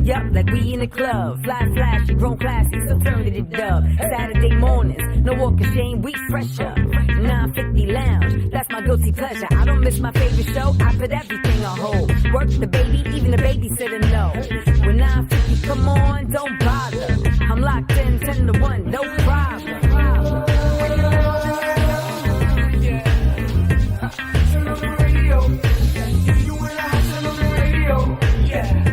Up like we in the club, fly flashy, grown classy, so turn to the dub. Saturday mornings, no walk of shame, we fresh up. 950 lounge, that's my guilty pleasure. I don't miss my favorite show, I put everything on hold. Work the baby, even the babysitter no. When 950 come on, don't bother. I'm locked in 10 to 1, no problem. Turn on the radio. You and I turn on the radio. Yeah.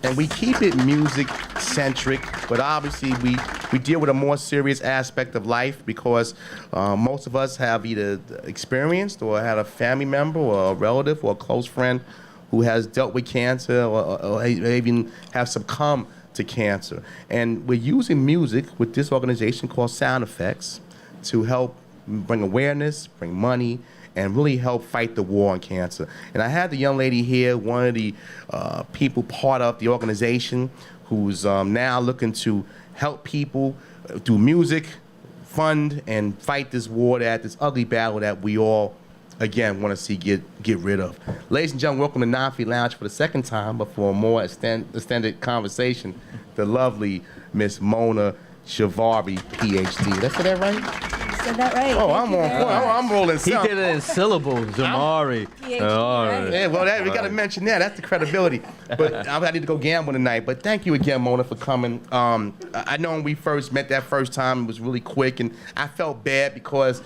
And we keep it music-centric, but obviously we deal with a more serious aspect of life because most of us have either experienced or had a family member or a relative or a close friend who has dealt with cancer or even have succumbed to cancer. And we're using music with this organization called Sound Effects to help bring awareness, bring money, and really help fight the war on cancer. And I had the young lady here, one of the people part of the organization, who's now looking to help people through music, fund, and fight this war, this ugly battle that we all, again, want to see get rid of. Ladies and gentlemen, welcome to 950 Lounge for the second time, but for a more extended conversation, the lovely Miss Mona Jhaveri, PhD. Did I say that right? Said that right. Oh, I'm on point. I'm rolling. He did it in syllables, Jhaveri. Right. Yeah, well, we got to mention that. That's the credibility. But I need to go gamble tonight. But thank you again, Mona, for coming. I know when we first met that first time, it was really quick, and I felt bad because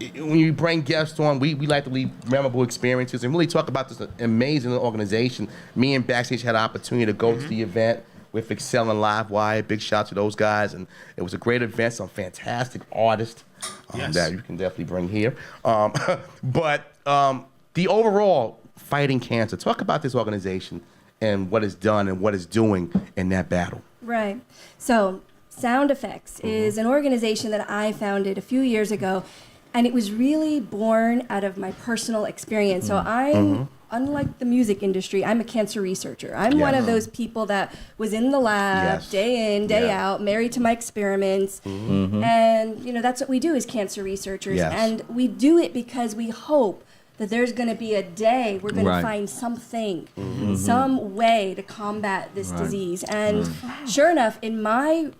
when you bring guests on, we like to leave memorable experiences and really talk about this amazing organization. Me and Backstage had an opportunity to go to the event with Excel and Livewire. Big shout out to those guys, and it was a great event. Some fantastic artists that you can definitely bring here. But the overall fighting cancer. Talk about this organization and what it's done and what it's doing in that battle. Right. So Sound Effects is an organization that I founded a few years ago, and it was really born out of my personal experience. So I'm unlike the music industry, I'm a cancer researcher. I'm one of those people that was in the lab day in, day out, married to my experiments. And, you know, that's what we do as cancer researchers. And we do it because we hope that there's going to be a day we're going to find something, some way to combat this disease. And sure enough, in my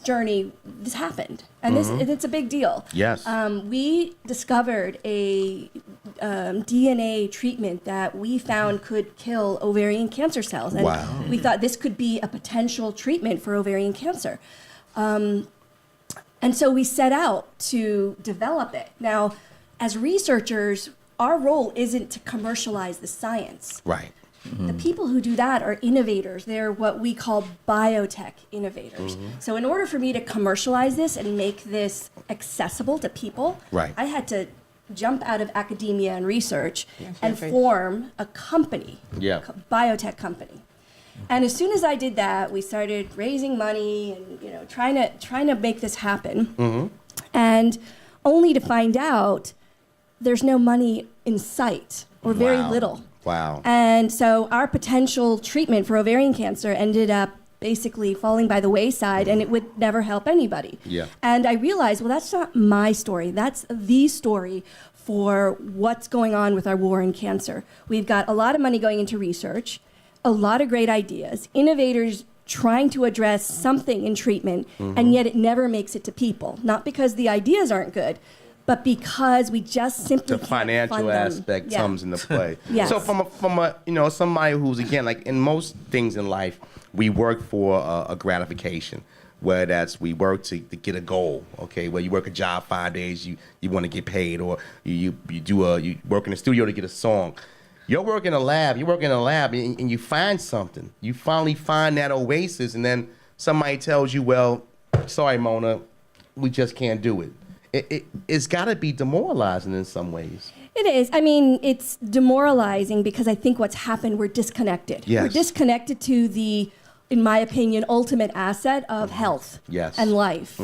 journey, this happened. And it's a big deal. Yes. We discovered a DNA treatment that we found could kill ovarian cancer cells. And we thought this could be a potential treatment for ovarian cancer. And so we set out to develop it. Now, as researchers, our role isn't to commercialize the science. Right. The people who do that are innovators. They're what we call biotech innovators. So in order for me to commercialize this and make this accessible to people, I had to jump out of academia and research and form a company, a biotech company. And as soon as I did that, we started raising money and trying to make this happen. And only to find out there's no money in sight, or very little. And so our potential treatment for ovarian cancer ended up basically falling by the wayside, and it would never help anybody. And I realized, well, that's not my story. That's the story for what's going on with our war on cancer. We've got a lot of money going into research, a lot of great ideas, innovators trying to address something in treatment, and yet it never makes it to people. Not because the ideas aren't good, but because we just simply the can't financial fund them. aspect comes into play. Yes. So from a somebody who's, again, like in most things in life, we work for a gratification. Whether that's we work to get a goal, okay? Where you work a job 5 days, you want to get paid, or you work in the studio to get a song. You work in a lab, and you find something. You finally find that oasis, and then somebody tells you, well, sorry, Mona, we just can't do it. It's got to be demoralizing in some ways. It is. I mean, it's demoralizing because I think what's happened, we're disconnected. Yes. We're disconnected to the, in my opinion, ultimate asset of health and life.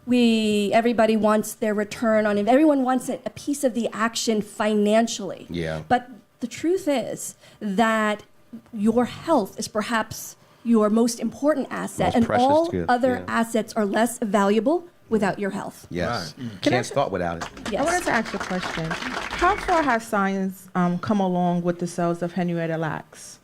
Everybody wants their return on it. Everyone wants a piece of the action financially. Yeah. But the truth is that your health is perhaps your most important asset, and all other assets are less valuable without your health. Yes. Can't start without it. Yes. I wanted to ask you a question. How far has science come along with the cells of Henrietta Lacks?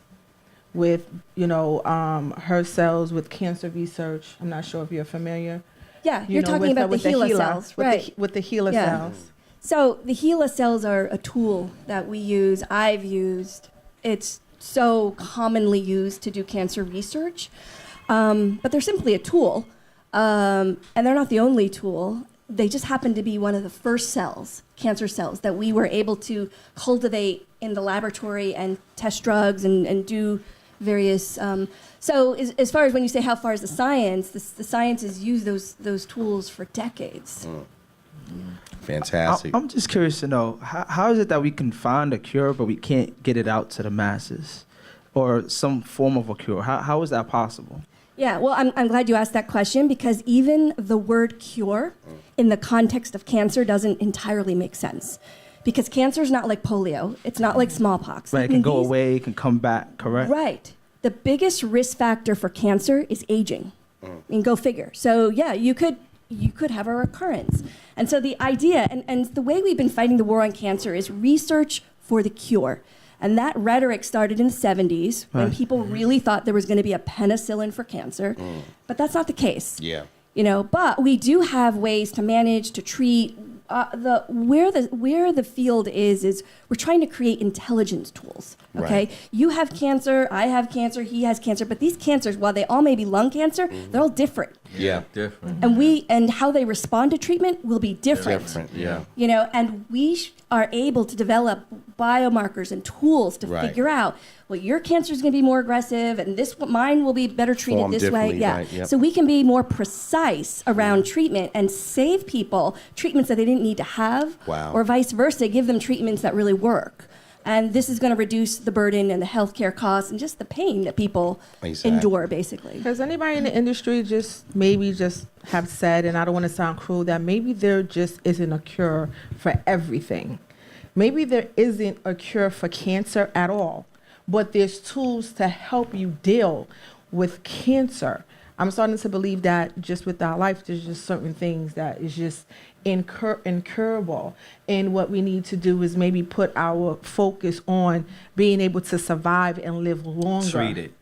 With, her cells with cancer research. I'm not sure if you're familiar. Yeah, you're talking about the HeLa cells, right? With the HeLa cells. So the HeLa cells are a tool that we use, I've used. It's so commonly used to do cancer research, but they're simply a tool, and they're not the only tool. They just happen to be one of the first cells, cancer cells, that we were able to cultivate in the laboratory and test drugs and do various. So as far as when you say how far is the science, the science has used those tools for decades. Fantastic. I'm just curious to know, how is it that we can find a cure, but we can't get it out to the masses? Or some form of a cure? How is that possible? Yeah, well, I'm glad you asked that question, because even the word cure in the context of cancer doesn't entirely make sense. Because cancer is not like polio. It's not like smallpox. Right, it can go away, it can come back, correct? Right. The biggest risk factor for cancer is aging. I mean, go figure. So, yeah, you could have a recurrence. And so the idea, and the way we've been fighting the war on cancer is research for the cure. And that rhetoric started in the 70s when people really thought there was going to be a penicillin for cancer. But that's not the case. Yeah. But we do have ways to manage, to treat. Where the field is we're trying to create intelligence tools. Okay, you have cancer, I have cancer, he has cancer, but these cancers, while they all may be lung cancer, they're all different. Yeah, different. And how they respond to treatment will be different. Yeah. And we are able to develop biomarkers and tools to figure out, well, your cancer is going to be more aggressive, and mine will be better treated this way. Yeah. Right, yep. So we can be more precise around treatment and save people treatments that they didn't need to have, or vice versa, give them treatments that really work. And this is going to reduce the burden and the healthcare costs and just the pain that people endure, basically. Has anybody in the industry just have said, and I don't want to sound cruel, that maybe there just isn't a cure for everything? Maybe there isn't a cure for cancer at all, but there's tools to help you deal with cancer. I'm starting to believe that just with our life, there's just certain things that is just incurable. And what we need to do is maybe put our focus on being able to survive and live longer. Treat it.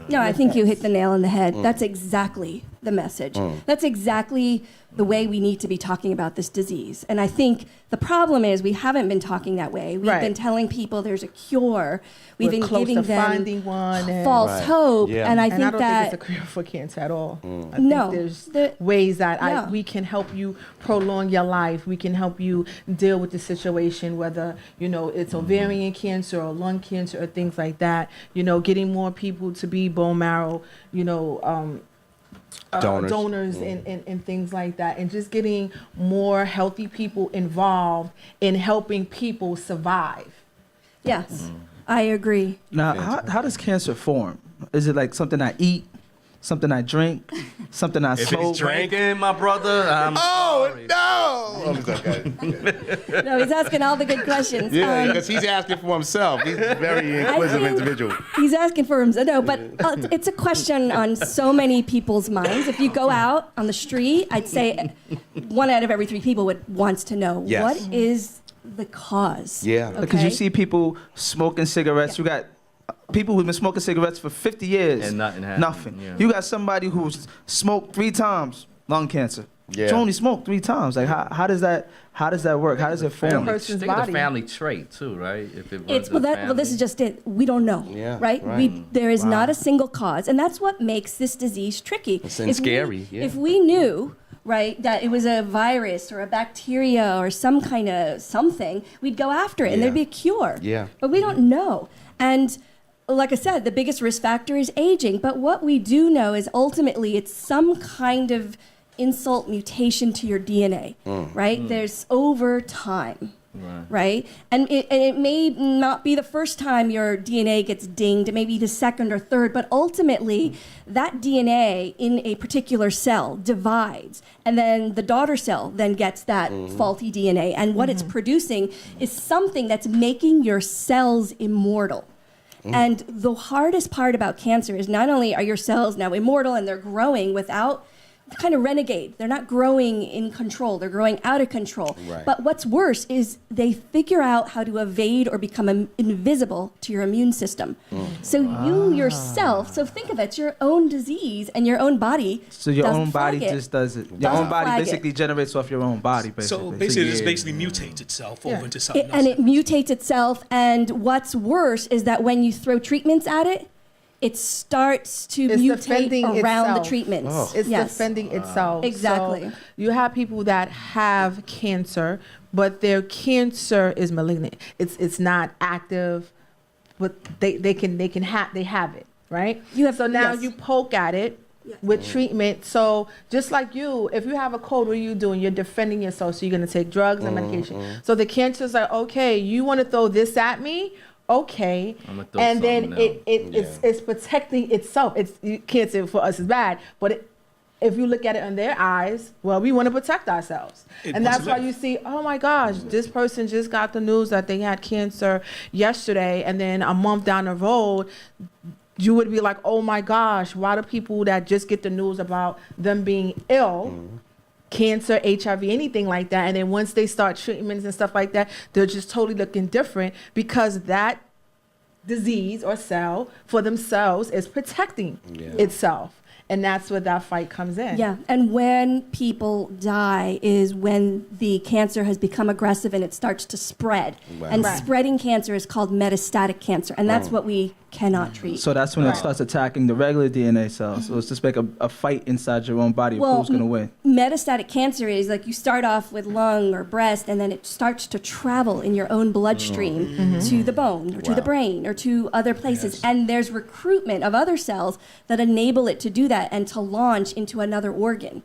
No, I think you hit the nail on the head. That's exactly the message. That's exactly the way we need to be talking about this disease. And I think the problem is we haven't been talking that way. We've been telling people there's a cure. We've been giving them false hope. Yeah. And I think I don't think it's a cure for cancer at all. I think there's ways that we can help you prolong your life. We can help you deal with the situation, whether, it's ovarian cancer or lung cancer or things like that. Getting more people to be bone marrow, donors and things like that, and just getting more healthy people involved in helping people survive. Yes, I agree. Now, how does cancer form? Is it like something I eat, something I drink, something I smoke? If it's drinking, my brother, I'm sorry. No! No, he's asking all the good questions. Yeah, because he's asking for himself. He's a very inquisitive individual. He's asking for himself. No, but it's a question on so many people's minds. If you go out on the street, I'd say 1 out of every 3 people wants to know, what is the cause? Yeah. Because you see people smoking cigarettes. You got people who've been smoking cigarettes for 50 years. And nothing happened. Nothing. Yeah. You got somebody who's smoked 3 times, lung cancer. Yeah. She only smoked 3 times. Like, how does that work? How does it form? person's Think of body. the family trait too, right? If it runs It's in the well, this is family. just it. We don't know, Yeah, right? right. There is not a single cause, and that's what makes this disease tricky. It's scary, yeah. If we knew, right, that it was a virus or a bacteria or some kind of something, we'd go after it, and Yeah. there'd be a cure. Yeah. But we don't know, and like I said, the biggest risk factor is aging. But what we do know is ultimately it's some kind of insult mutation to your DNA, right? There's over time. Right. And it may not be the first time your DNA gets dinged, it may be the second or third, but ultimately that DNA in a particular cell divides, and then the daughter cell then gets that faulty DNA, and what it's producing is something that's making your cells immortal. And the hardest part about cancer is not only are your cells now immortal and they're growing without kind of renegade. They're not growing in control. They're growing out of control. Right. But what's worse is they figure out how to evade or become invisible to your immune system. So you yourself, so think of it, it's your own disease and your own body. So your doesn't own body flag it. just does it. Your Doesn't own body flag it. basically generates off your own body, basically. So basically, it just yeah. basically mutates itself over into something else. And it mutates itself. And what's worse is that when you throw treatments at it, it starts to It's mutate defending around itself. the treatments. It's Yes. defending itself. Exactly. So you have people that have cancer, but their cancer is malignant. It's not active, but they have it, right? You have- so now yes. you poke at it with treatment. So just like you, if you have a cold, what are you doing? You're defending yourself. So you're gonna take drugs and medication. So the cancer's like, okay, you want to throw this at me? Okay, I'ma throw and then something it's protecting itself. You can't say for us it's bad, but if you look at it in their eyes, well, we want to protect ourselves, and that's why you see, oh my gosh, this person just got the news that they had cancer yesterday, and then a month down the road, you would be like, oh my gosh, why do people that just get the news about them being ill? Cancer, HIV, anything like that. And then once they start treatments and stuff like that, they're just totally looking different because that disease or cell for themselves is protecting itself. And that's where that fight comes in. Yeah, and when people die is when the cancer has become aggressive and it starts to spread. Right. And Right. spreading cancer is called metastatic cancer, and that's what we cannot treat. So that's when it starts attacking the regular DNA cells. So it's just like a fight inside your own body of who's going to win. Metastatic cancer is like you start off with lung or breast, and then it starts to travel in your own bloodstream to the bone or to the brain or to other places. And there's recruitment of other cells that enable it to do that and to launch into another organ.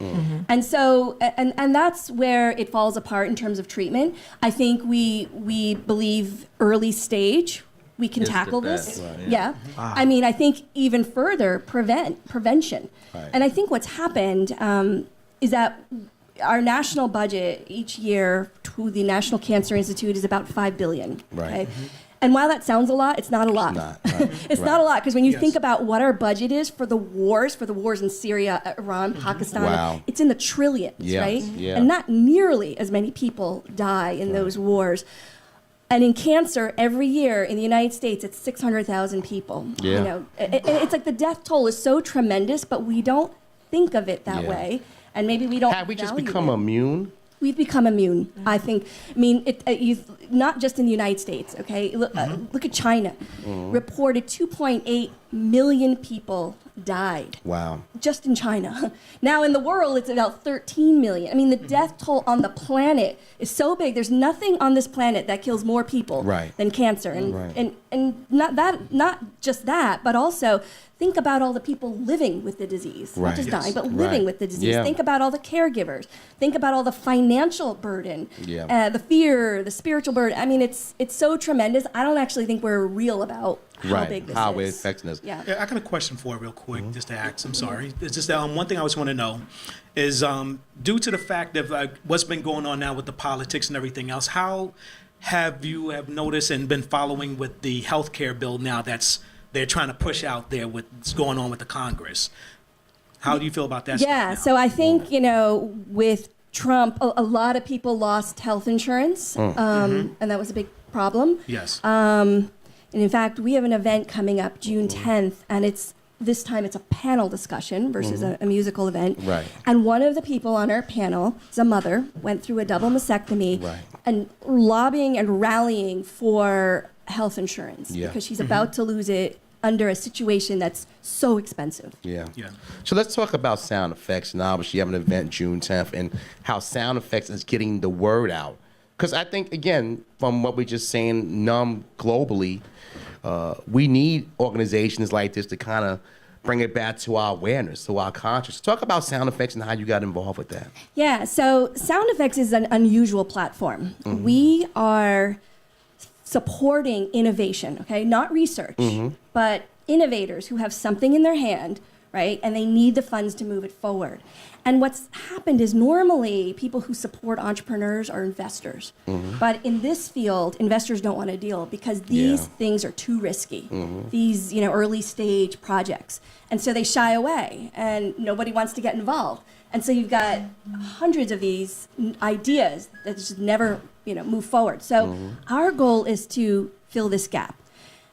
And so, and that's where it falls apart in terms of treatment. I think we believe early stage, we can Is the tackle best, this. right, Yeah. I mean, I think even further, prevention. Right. And I think what's happened is that our national budget each year to the National Cancer Institute is about $5 billion. Right. Okay? And while that sounds a lot, it's not a lot. not, right, It's right. not a lot because when you think about what our budget is for the wars in Syria, Iran, Pakistan, Wow. it's in the trillions, Yes, right? yeah. And not nearly as many people die in those wars. And in cancer, every year in the United States, it's 600,000 people. Yeah. You know, it's like the death toll is so tremendous, but we don't think of it that Yeah. way, and maybe we don't. Have we just value become it. immune? We've become immune, I think. I mean, not just in the United States, okay? Look at China. Reported 2.8 million people died Wow. just in China. Now in the world, it's about 13 million. I mean, the death toll on the planet is so big. There's nothing on this planet that kills more people Right. than cancer. And, Right. and not just that, but also think about all the people living with the disease. Right. Not just Yes. dying, but living Right. with the disease. Yeah. Think about all the caregivers. Think about all the financial burden, Yeah. the fear, the spiritual burden. I mean, it's so tremendous. I don't actually think we're real about how big this How is. it's affecting us. Yeah. Yeah, I got a question for it real quick, just to ask. I'm sorry. It's just that one thing I always want to know is due to the fact of what's been going on now with the politics and everything else, how have you noticed and been following with the health care bill now they're trying to push out there with what's going on with the Congress? How do you feel about that? Yeah, stuff so I think, with Trump, a lot of people lost health insurance, and that was a big problem. Yes. And in fact, we have an event coming up June 10th, and this time it's a panel discussion versus a musical event. Right. And one of the people on our panel is a mother, went through a double mastectomy, and lobbying and rallying for health insurance because she's about to lose it under a situation that's so expensive. Yeah. So let's talk about sound effects. And obviously you have an event June 10th and how sound effects is getting the word out. Because I think, again, from what we're just saying, globally, we need organizations like this to kind of bring it back to our awareness, to our conscious. Talk about sound effects and how you got involved with that. Yeah, so sound effects is an unusual platform. We are supporting innovation, okay? Not research, but innovators who have something in their hand, right? And they need the funds to move it forward. And what's happened is normally people who support entrepreneurs are investors. But in this field, investors don't want to deal because these things are too risky. These, early stage projects. And so they shy away and nobody wants to get involved. And so you've got hundreds of these ideas that just never, move forward. So our goal is to fill this gap.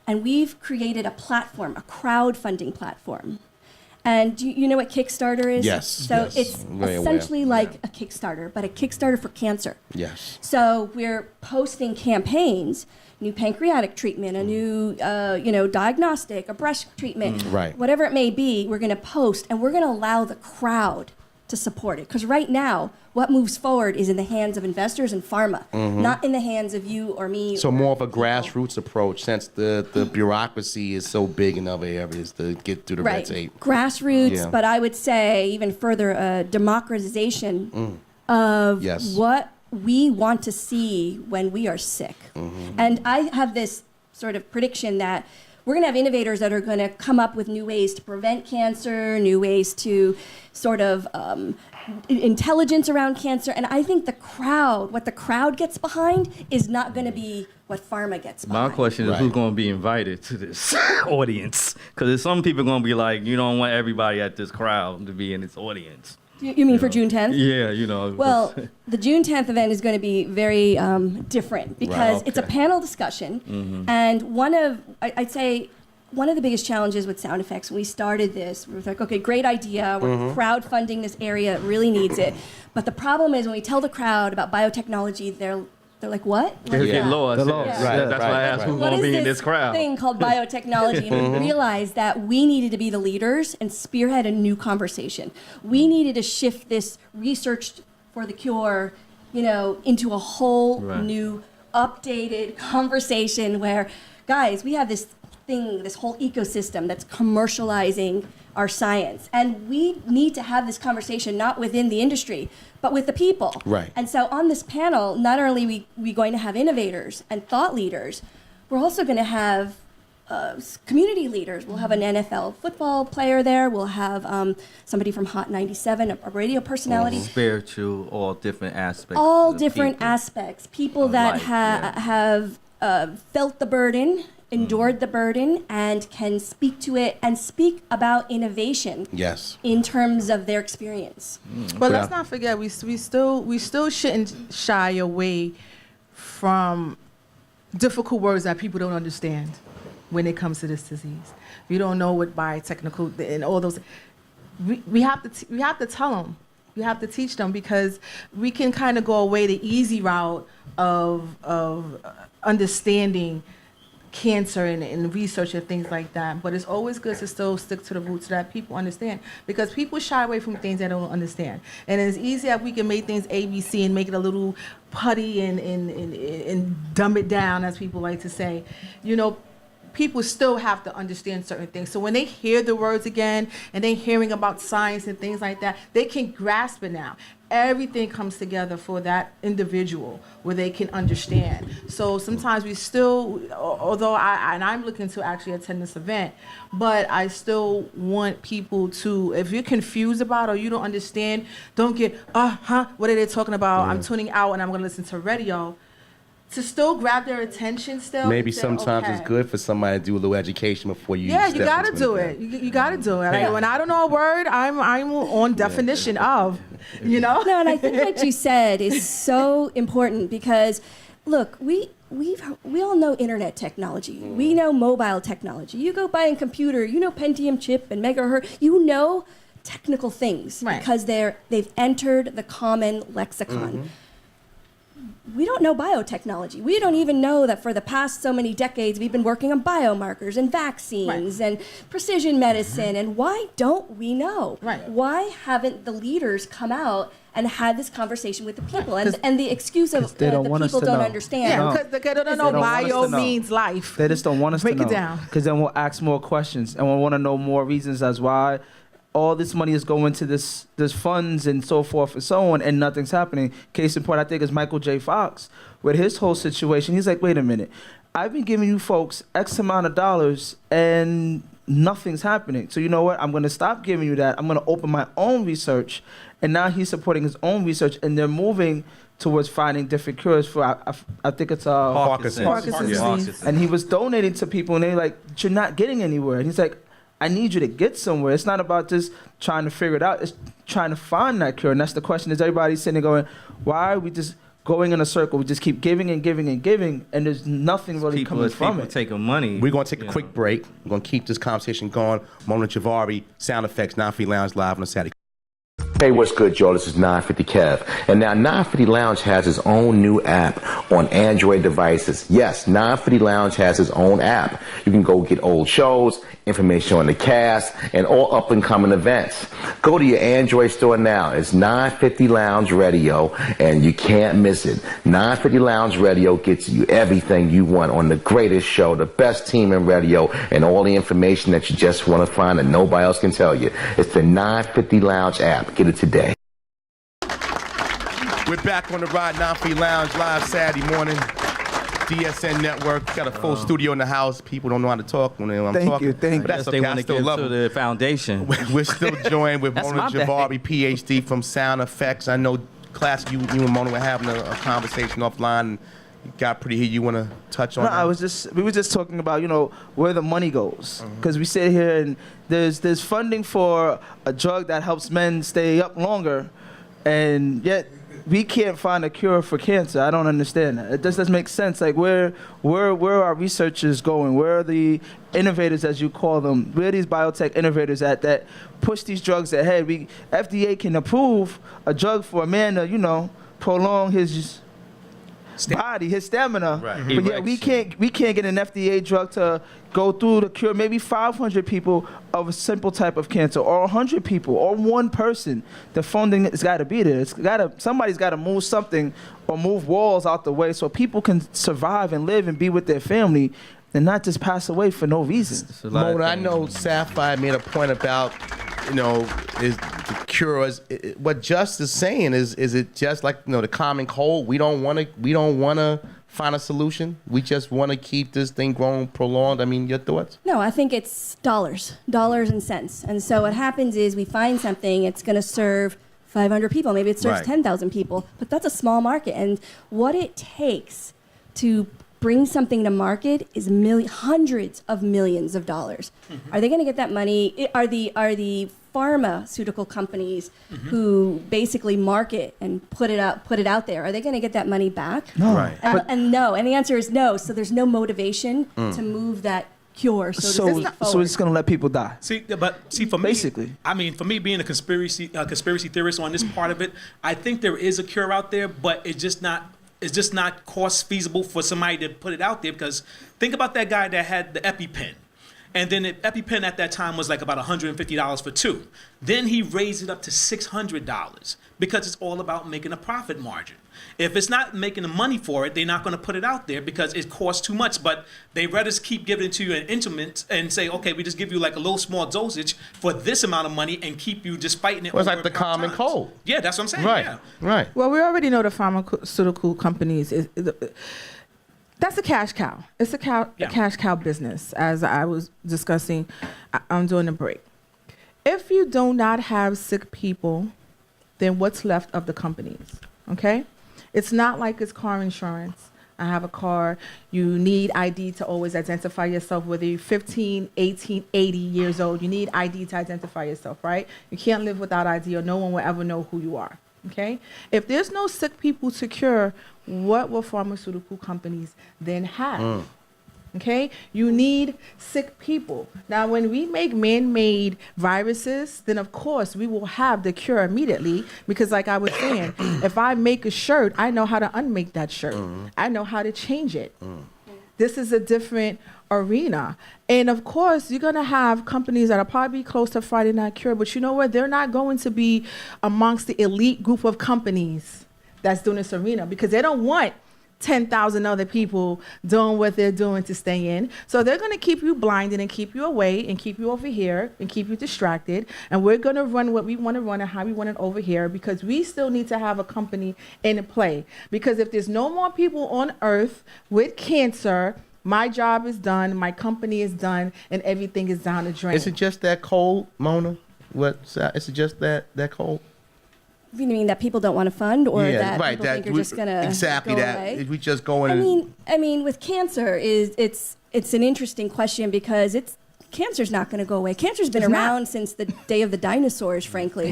And we've created a platform, a crowdfunding platform. And do you know what Kickstarter is? Yes. So it's Very essentially like a Kickstarter, but a Kickstarter for cancer. Yes. So we're posting campaigns, new pancreatic treatment, a new, diagnostic, a breast treatment, whatever it may be, we're going to post, and we're going to allow the crowd to support it. Because right now, what moves forward is in the hands of investors and pharma, not in the hands of you or me. So more of a grassroots approach, since the bureaucracy is so big in other areas to get through the red tape. Grassroots, but I would say even further, a democratization of what we want to see when we are sick. And I have this sort of prediction that we're going to have innovators that are going to come up with new ways to prevent cancer, new ways to sort of intelligence around cancer. And I think what the crowd gets behind is not going to be what pharma gets behind. My question is who's going to be invited to this audience? Because some people going to be like, you don't want everybody at this crowd to be in this audience. You mean for June 10th? Yeah, Well, the June 10th event is going to be very different because it's a panel discussion. And I'd say one of the biggest challenges with sound effects, when we started this, we were like, okay, great idea. We're crowdfunding this area that really needs it. But the problem is when we tell the crowd about biotechnology, they're like, what? They get lost. Yeah. That's why I asked who's going to be in this crowd. Thing called biotechnology, and we realized that we needed to be the leaders and spearhead a new conversation. We needed to shift this research for the cure, into a whole new, updated conversation where, guys, we have this whole ecosystem that's commercializing our science. And we need to have this conversation not within the industry, but with the people. Right. And so on this panel, not only are we going to have innovators and thought leaders, we're also going to have community leaders. We'll have an NFL football player there. We'll have somebody from Hot 97, a radio personality. Spiritual, all different aspects. All different aspects. People that have felt the burden, endured the burden, and can speak to it and speak about innovation. Yes. In terms of their experience. But let's not forget, we still shouldn't shy away from difficult words that people don't understand when it comes to this disease. We don't know what biotechnical and all those. We have to tell them. We have to teach them because we can kind of go away the easy route of understanding cancer and research and things like that. But it's always good to still stick to the roots so that people understand, because people shy away from things they don't understand. And it's easy that we can make things ABC and make it a little putty and dumb it down, as people like to say. People still have to understand certain things. So when they hear the words again and they're hearing about science and things like that, they can grasp it now. Everything comes together for that individual where they can understand. So sometimes we still, although I'm looking to actually attend this event, but I still want people to, if you're confused about or you don't understand, don't get, what are they talking about? I'm tuning out and I'm going to listen to radio. To still grab their attention still. Maybe sometimes it's good for somebody to do a little education before you you got to do it. You got to do it. Like, when I don't know a word, I'm on definition of, No, and I think what you said is so important because, look, we we all know internet technology. We know mobile technology. You go buy a computer, you know Pentium chip and megahertz. You know technical things because they've entered the common lexicon. We don't know biotechnology. We don't even know that for the past so many decades we've been working on biomarkers and vaccines and precision medicine. And why don't we know? Why haven't the leaders come out and had this conversation with the people? And the excuse of the people don't understand. Yeah, because they don't know bio means life. They just don't want us to know. Break it down. Because then we'll ask more questions and we'll want to know more reasons as why all this money is going to this funds and so forth and so on, and nothing's happening. Case in point, I think is Michael J. Fox with his whole situation. He's like, wait a minute, I've been giving you folks X amount of dollars and nothing's happening. So you know what? I'm going to stop giving you that. I'm going to open my own research. And now he's supporting his own research, and they're moving towards finding different cures for, I think it's Parkinson's disease. And he was donating to people, and they're like, you're not getting anywhere. And he's like, I need you to get somewhere. It's not about just trying to figure it out. It's trying to find that cure. And that's the question is everybody's sitting there going, why are we just going in a circle? We just keep giving and giving and giving, and there's nothing really coming from it. Taking money. We're going to take a quick break. We're going to keep this conversation going. Mona Jhaveri, Sound Effects, 950 Lounge Live on a Saturday. Hey, what's good, y'all? This is 950 Kev. And now 950 Lounge has its own new app on Android devices. Yes, 950 Lounge has its own app. You can go get old shows, information on the cast, and all up-and-coming events. Go to your Android store now. It's 950 Lounge Radio, and you can't miss it. 950 Lounge Radio gets you everything you want on the greatest show, the best team in radio, and all the information that you just want to find that nobody else can tell you. It's the 950 Lounge app. Get it today. We're back on the ride, 950 Lounge Live Saturday morning. DSN Network. Got a full studio in the house. People don't know how to talk when I'm talking. Thank you. But that's okay. They want I to still get love to them. the foundation. We're still joined with That's Mona my bad. Jhaveri, PhD from Sound Effects. I know, Class, you and Mona were having a conversation offline. And it got pretty heated. You want to touch on that? We were just talking about, where the money goes. Because we sit here and there's funding for a drug that helps men stay up longer, and yet we can't find a cure for cancer. I don't understand that. It just doesn't make sense. Like, where are our researchers going? Where are the innovators, as you call them? Where are these biotech innovators at that push these drugs ahead? FDA can approve a drug for a man to, prolong his body, his stamina. Right. But yeah, we can't get an FDA drug to go through the cure maybe 500 people of a simple type of cancer, or 100 people, or one person. The funding has got to be there. Somebody's got to move something or move walls out the way so people can survive and live and be with their family and not just pass away for no reason. Mona, I know Sapphire made a point about, is the cure what Just is saying is it just like the common cold? We don't want to find a solution. We just want to keep this thing growing prolonged. I mean, your thoughts? No, I think it's dollars and cents. And so what happens is we find something, it's going to serve 500 people. Maybe it serves 10,000 people, but that's a small market. And what it takes to bring something to market is hundreds of millions of dollars. Are they going to get that money? Are the pharmaceutical companies who basically market and put it out there, are they going to get that money back? No. Right. And no. And the answer is no. So there's no motivation to move that cure. So it's going to let people die. See, for me, basically, for me being a conspiracy theorist on this part of it, I think there is a cure out there, but it's just not cost feasible for somebody to put it out there, because think about that guy that had the EpiPen. And then the EpiPen at that time was like about $150 for two. Then he raised it up to $600 because it's all about making a profit margin. If it's not making the money for it, they're not going to put it out there because it costs too much. But they rather keep giving it to you in increments and say, okay, we just give you like a little small dosage for this amount of money and keep you just fighting it. Well, it's like the common cold. Yeah, that's what I'm saying. Right. Yeah. Right. Well, we already know the pharmaceutical companies that's a cash cow. It's a cash cow business, as I was discussing during the break. If you do not have sick people, then what's left of the companies? Okay? It's not like it's car insurance. I have a car. You need ID to always identify yourself, whether you're 15, 18, 80 years old. You need ID to identify yourself, right? You can't live without ID, or no one will ever know who you are. Okay? If there's no sick people to cure, what will pharmaceutical companies then have? Okay, you need sick people. Now, when we make man-made viruses, then of course we will have the cure immediately, because like I was saying, if I make a shirt, I know how to unmake that shirt. I know how to change it. This is a different arena. And of course, you're going to have companies that are probably close to finding that cure, but you know what? They're not going to be amongst the elite group of companies that's doing this arena, because they don't want 10,000 other people doing what they're doing to stay in. So they're going to keep you blinded and keep you away and keep you over here and keep you distracted. And we're going to run what we want to run and how we want it over here, because we still need to have a company in play. Because if there's no more people on earth with cancer, my job is done, my company is done, and everything is down the drain. Is it just that cold, Mona? Is it just that cold? You mean that people don't want to fund, or that right, people think you're just going to exactly go that. away? If we just go in. I mean, with cancer, it's an interesting question, because cancer's not going to go away. Cancer's been around since the day of the dinosaurs, frankly.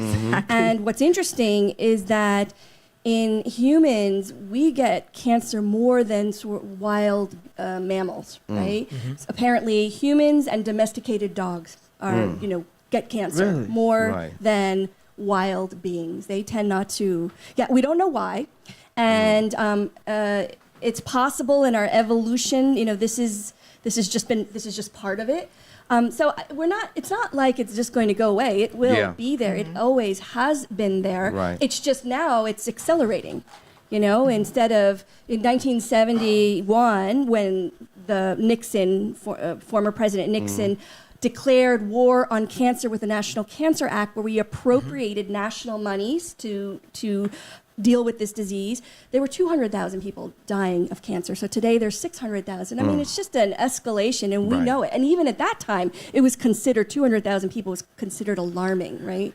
And what's interesting is that in humans, we get cancer more than wild mammals, right? So apparently, humans and domesticated dogs are, get cancer more than wild beings. They tend not to. Yeah, we don't know why, and it's possible in our evolution. This is just part of it. So we're not. It's not like it's just going to go away. It will be there. It always has been there. Right. It's just now it's accelerating. Instead of in 1971, when the Nixon, former President Nixon, declared war on cancer with the National Cancer Act, where we appropriated national monies to deal with this disease. There were 200,000 people dying of cancer. So today there's 600,000. I mean, it's just an escalation, and we know it. And even at that time, it was considered 200,000 people was considered alarming, right?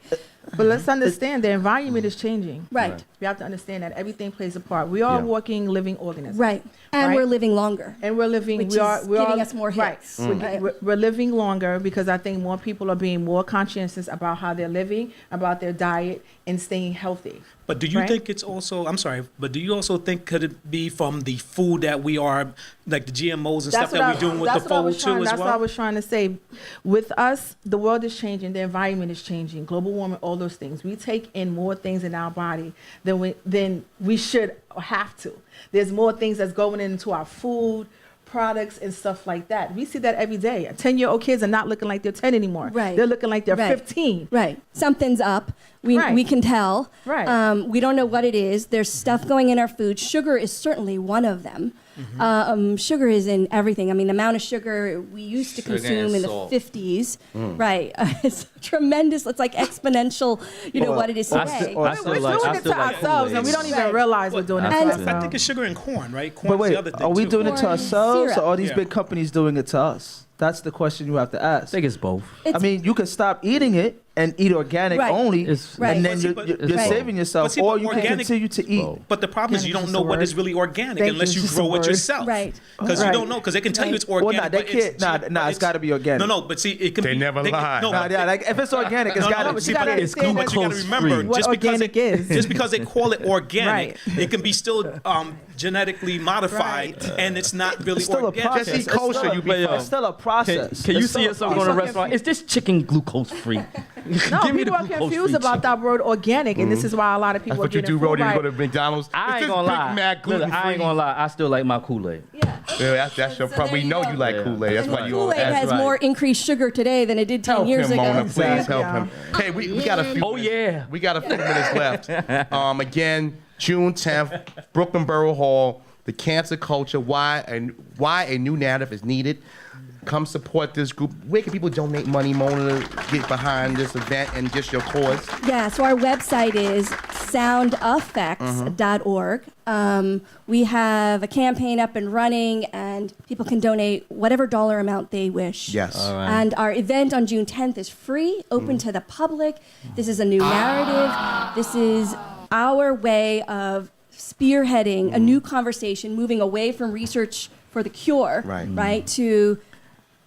But let's understand the environment is changing. Right. We have to understand that everything plays a part. We are walking, living organisms. Right. And we're living longer. And we're living. Which we are is we giving are, us more hits. Right. We're living longer, because I think more people are being more conscientious about how they're living, about their diet, and staying healthy. But do you think it's also, I'm sorry, but do you also think could it be from the food that we are, like the GMOs and stuff that we're doing with the food too as well? That's what I was trying to say. With us, the world is changing, the environment is changing, global warming, all those things. We take in more things in our body than we should or have to. There's more things that's going into our food, products, and stuff like that. We see that every day. 10-year-old kids are not looking like they're 10 anymore. Right. They're looking like they're 15. Right. Something's up. We can tell. Right. We don't know what it is. There's stuff going in our food. Sugar is certainly one of them. Sugar is in everything. I mean, the amount of sugar we used to consume in the 50s, right? It's tremendous. It's like exponential, what it is today. We're doing it to ourselves, and we don't even realize we're doing it to ourselves. I think it's sugar and corn, right? Corn's the other thing, are we too. doing it to ourselves, syrup. or are these big companies doing it to us? That's the question you have to ask. I think it's both. I mean, you can stop eating it and eat organic only, and then you're saving yourself, or you can continue to eat. But the problem is you don't know what is really organic unless you grow it yourself. Right. Because you don't know, because they can tell you it's organic. Well, it's got to be organic. No, but see, it can be. They never lie. Like if it's organic, it's got to be. It's glucose free. But you got to remember, just because they call it organic, it can be still genetically modified, and it's not really organic. Just eat kosher, you be fine. It's still a process. Can you see yourself going to a restaurant? Is this chicken glucose free? No, people are confused about that word organic, and this is why a lot of people are getting That's what you do, Rody. You go to McDonald's. I ain't gonna lie. Listen, I ain't gonna lie. I still like my Kool-Aid. Yeah, that's your problem. We know you like Kool-Aid. That's why you Kool-Aid has more increased sugar today than it did 10 years ago. Mona, please help him. Hey, we got a few. Oh yeah. We got a few minutes left. Again, June 10th, Brooklyn Borough Hall. The cancer culture. Why a new narrative is needed. Come support this group. Where can people donate money, Mona, to get behind this event and just your cause? Yeah, so our website is soundeffects.org. We have a campaign up and running, and people can donate whatever dollar amount they wish. Yes. All right. And our event on June 10th is free, open to the public. This is a new narrative. This is our way of spearheading a new conversation, moving away from research for the cure, right, to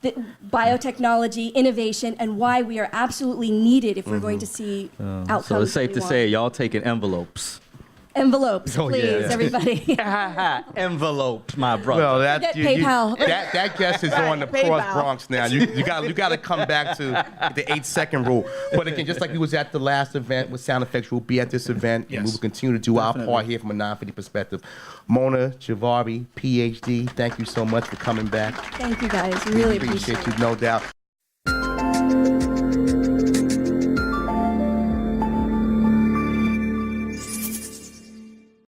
the biotechnology, innovation, and why we are absolutely needed if we're going to see outcomes. So it's safe to say y'all taking envelopes. Envelopes, Oh, please, yeah. everybody. Envelopes, my brother. Well, Forget PayPal. that guest is on the Cross Bronx now. You got to come back to the 8-second rule. But again, just like we was at the last event with Sound Effects, we'll be at this event, and we will continue to do our part here from a 950 perspective. Mona, Jhaveri, PhD, thank you so much for coming back. Thank you guys. Really appreciate you, no doubt.